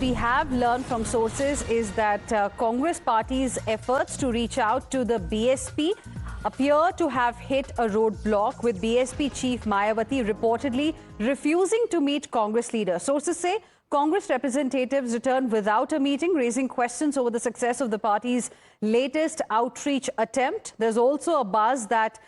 We have learned from sources is that Congress party's efforts to reach out to the BSP appear to have hit a roadblock, with BSP chief Mayawati reportedly refusing to meet Congress leaders. Sources say Congress representatives returned without a meeting, raising questions over the success of the party's latest outreach attempt. There's also a buzz that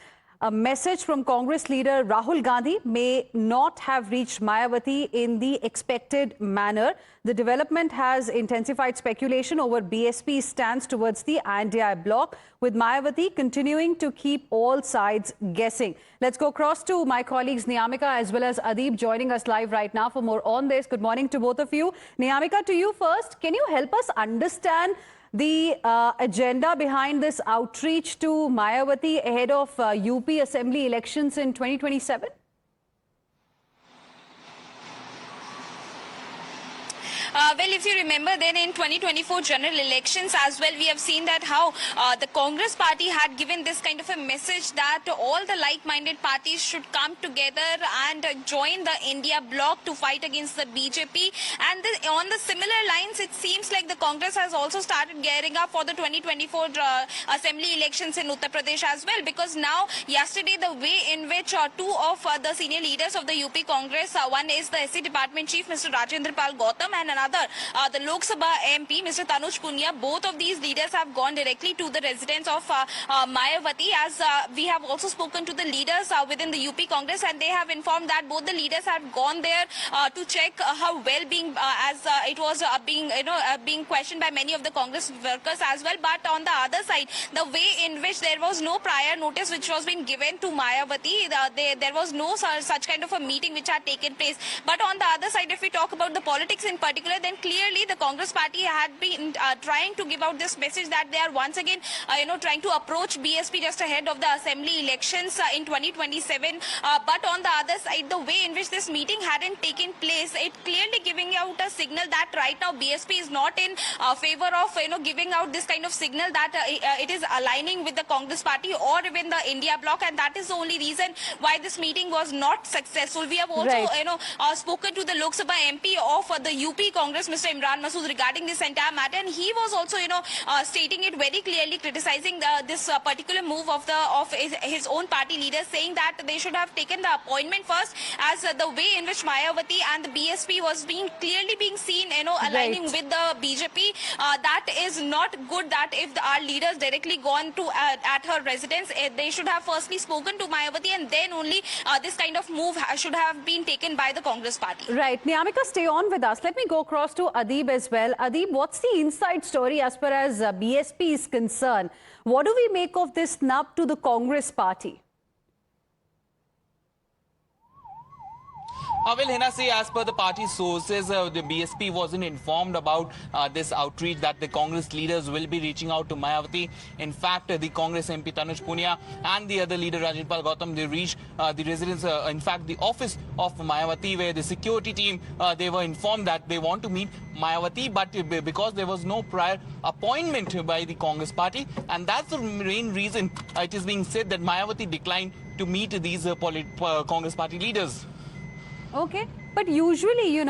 a message from Congress leader Rahul Gandhi may not have reached Mayawati in the expected manner. The development has intensified speculation over BSP's stance towards the INDI bloc, with Mayawati continuing to keep all sides guessing. Let's go across to my colleagues Niyamika as well as Adeeb joining us live right now for more on this. Good morning to both of you. Niyamika, to you first. Can you help us understand the agenda behind this outreach to Mayawati ahead of UP Assembly elections in 2027? Well, if you remember, then in 2024 general elections as well, we have seen that how the Congress party had given this kind of a message that all the like-minded parties should come together and join the India bloc to fight against the BJP. And on the similar lines, it seems like the Congress has also started gearing up for the 2024 assembly elections in Uttar Pradesh as well, because now yesterday the way in which two of the senior leaders of the UP Congress, one is the SC Department Chief Mr. Rajendra Pal Gautam and another the Lok Sabha MP Mr. Tanuj Punia, both of these leaders have gone directly to the residence of Mayawati, as we have also spoken to the leaders within the UP Congress, and they have informed that both the leaders have gone there to check how well being as it was being questioned by many of the Congress workers as well. But on the other side, the way in which there was no prior notice which was being given to Mayawati, there was no such kind of a meeting which had taken place. But on the other side, if we talk about the politics in particular, then clearly the Congress party had been trying to give out this message that they are once again trying to approach BSP just ahead of the assembly elections in 2027. But on the other side, the way in which this meeting hadn't taken place, it clearly giving out a signal that right now BSP is not in favor of giving out this kind of signal that it is aligning with the Congress party or even the India bloc, and that is the only reason why this meeting was not successful. We have also spoken to the Lok Sabha MP of the UP Congress, Mr. Imran Masood, regarding this entire matter, and he was also stating it very clearly, criticizing this particular move of his own party leaders, saying that they should have taken the appointment first, as the way in which Mayawati and the BSP was clearly being seen aligning with the BJP, that is not good. That if our leaders directly gone to at her residence, they should have firstly spoken to Mayawati, and then only this kind of move should have been taken by the Congress party. Right. Niyamika, stay on with us. Let me go across to Adeeb as well. Adeeb, what's the inside story as far as BSP is concerned? What do we make of this snub to the Congress party? Well, Hina, see, as per the party sources, the BSP wasn't informed about this outreach that the Congress leaders will be reaching out to Mayawati. In fact, the Congress MP Tanuj Punia and the other leader Rajendra Pal Gautam, they reached the residence, in fact, the office of Mayawati, where the security team, they were informed that they want to meet Mayawati, but because there was no prior appointment by the Congress party, and that's the main reason it is being said that Mayawati declined to meet these Congress party leaders. Okay, but usually,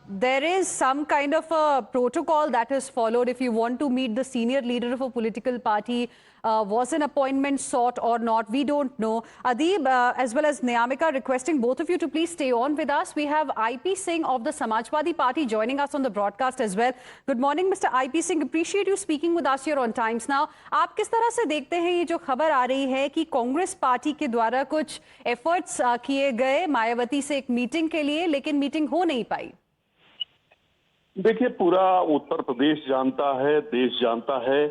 there is some kind of a protocol that is followed if you want to meet the senior leader of a political party. Was an appointment sought or not? We don't know. Adeeb, as well as Niyamika, requesting both of you to please stay on with us. We have IP Singh of the Samajwadi Party joining us on the broadcast as well. Good morning, Mr. IP Singh. Appreciate you speaking with us here on Times Now. आप किस तरह से देखते हैं ये जो खबर आ रही है कि कांग्रेस पार्टी के द्वारा कुछ एफर्ट्स किए गए मायावती से एक मीटिंग के लिए, लेकिन मीटिंग हो नहीं पाई? देखिए, पूरा उत्तर प्रदेश जानता है, देश जानता है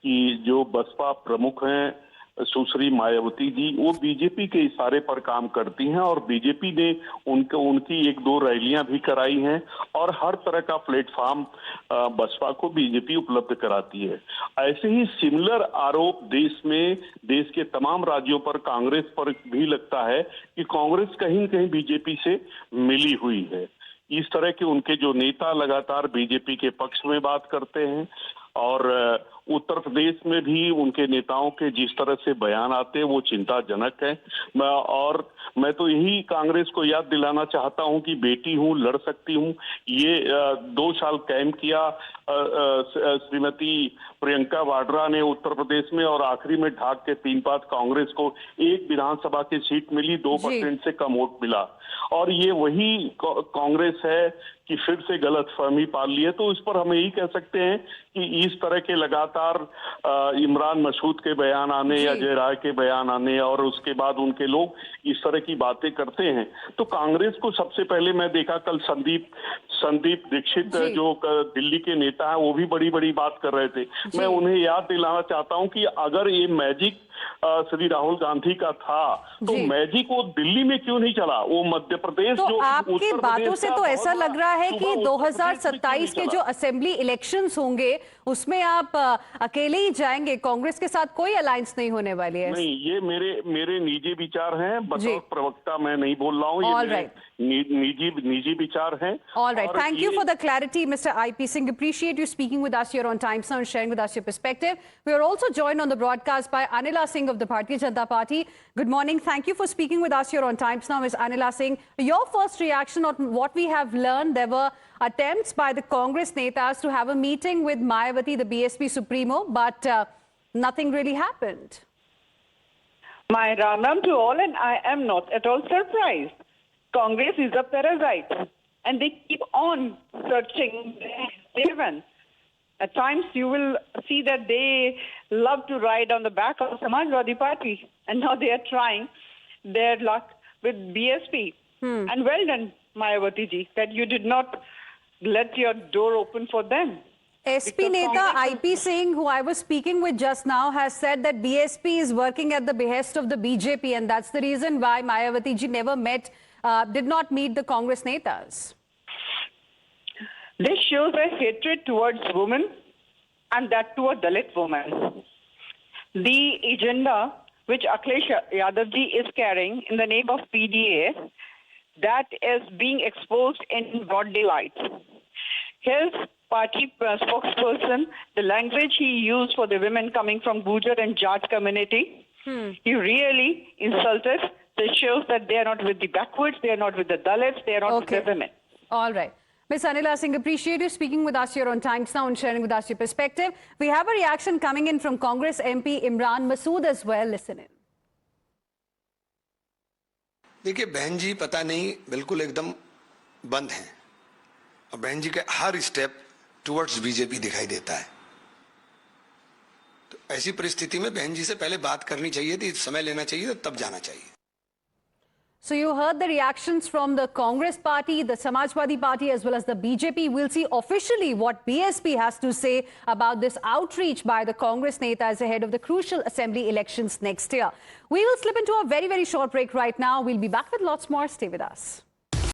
कि जो बसपा प्रमुख हैं सुश्री मायावती जी, वो बीजेपी के इशारे पर काम करती हैं और बीजेपी ने उनकी एक दो रैलियां भी कराई हैं और हर तरह का प्लेटफॉर्म बसपा को बीजेपी उपलब्ध कराती है। ऐसे ही सिमिलर आरोप देश के तमाम राज्यों पर कांग्रेस पर भी लगता है कि कांग्रेस कहीं न कहीं बीजेपी से मिली हुई है। इस तरह के उनके जो नेता लगातार बीजेपी के पक्ष में बात करते हैं और उत्तर प्रदेश में भी उनके नेताओं के जिस तरह से बयान आते हैं वो चिंताजनक है। मैं तो यही कांग्रेस को याद दिलाना चाहता हूं कि बेटी हूं, लड़ सकती हूं। ये 2 साल कैंप किया श्रीमती प्रियंका वाड्रा ने उत्तर प्रदेश में, और आखिरी में ढाक के 3 पात कांग्रेस को 1 विधानसभा की सीट मिली, 2% से कम वोट मिला। और ये वही कांग्रेस है कि फिर से गलतफहमी पाल ली है। तो इस पर हम यही कह सकते हैं कि इस तरह के लगातार इमरान मसूद के बयान आने या अजय राय के बयान आने और उसके बाद उनके लोग इस तरह की बातें करते हैं, तो कांग्रेस को सबसे पहले मैं देखा कल संदीप दीक्षित जो दिल्ली के नेता हैं वो भी बड़ी बड़ी बात कर रहे थे। मैं उन्हें याद दिलाना चाहता हूं कि अगर ये मैजिक श्री राहुल गांधी का था तो मैजिक वो दिल्ली में क्यों नहीं चला? वो मध्य प्रदेश तो जो आपकी बातों से तो ऐसा लग रहा है कि 2027 के जो असेंबली इलेक्शंस होंगे उसमें आप अकेले ही जाएंगे, कांग्रेस के साथ कोई अलायंस नहीं होने वाली है। नहीं, ये मेरे निजी विचार हैं, बतौर प्रवक्ता मैं नहीं बोल रहा हूँ, ये निजी विचार हैं। All right, thank you for the clarity, Mr. IP Singh. Appreciate you speaking with us here on Times Now and sharing with us your perspective. We are also joined on the broadcast by Anila Singh of the Bharatiya Janata Party. Good morning. Thank you for speaking with us here on Times Now, Ms. Anila Singh. Your first reaction on what we have learned, there were attempts by the Congress netas to have a meeting with Mayawati, the BSP Supremo, but nothing really happened. My Ram to all, and I am not at all surprised. Congress is a parasite, and they keep on searching their servants. At times, you will see that they love to ride on the back of Samajwadi Party, and now they are trying their luck with BSP. And well done, Mayawati ji, that you did not let your door open for them. SP Neta IP Singh, who I was speaking with just now, has said that BSP is working at the behest of the BJP, and that's the reason why Mayawati ji did not meet the Congress netas. This shows a hatred towards women, and that to a Dalit woman. The agenda which Akhilesh Yadav ji is carrying in the name of PDA, that is being exposed in broad daylight. His party spokesperson, the language he used for the women coming from Gujar and Jat community, he really insulted. This shows that they are not with the backwards, they are not with the Dalits, they are not with the women. All right. Ms. Anila Singh, appreciate you speaking with us here on Times Now and sharing with us your perspective. We have a reaction coming in from Congress MP Imran Masood as well. Listen in. देखिए बहन जी पता नहीं बिल्कुल एकदम बंद हैं और बहन जी के हर स्टेप टुवर्ड्स बीजेपी दिखाई देता है। तो ऐसी परिस्थिति में बहन जी से पहले बात करनी चाहिए थी, समय लेना चाहिए, तब जाना चाहिए। So you heard the reactions from the Congress party, the Samajwadi Party as well as the BJP. We'll see officially what BSP has to say about this outreach by the Congress netas ahead of the crucial assembly elections next year. We will slip into a very, very short break right now. We'll be back with lots more. Stay with us.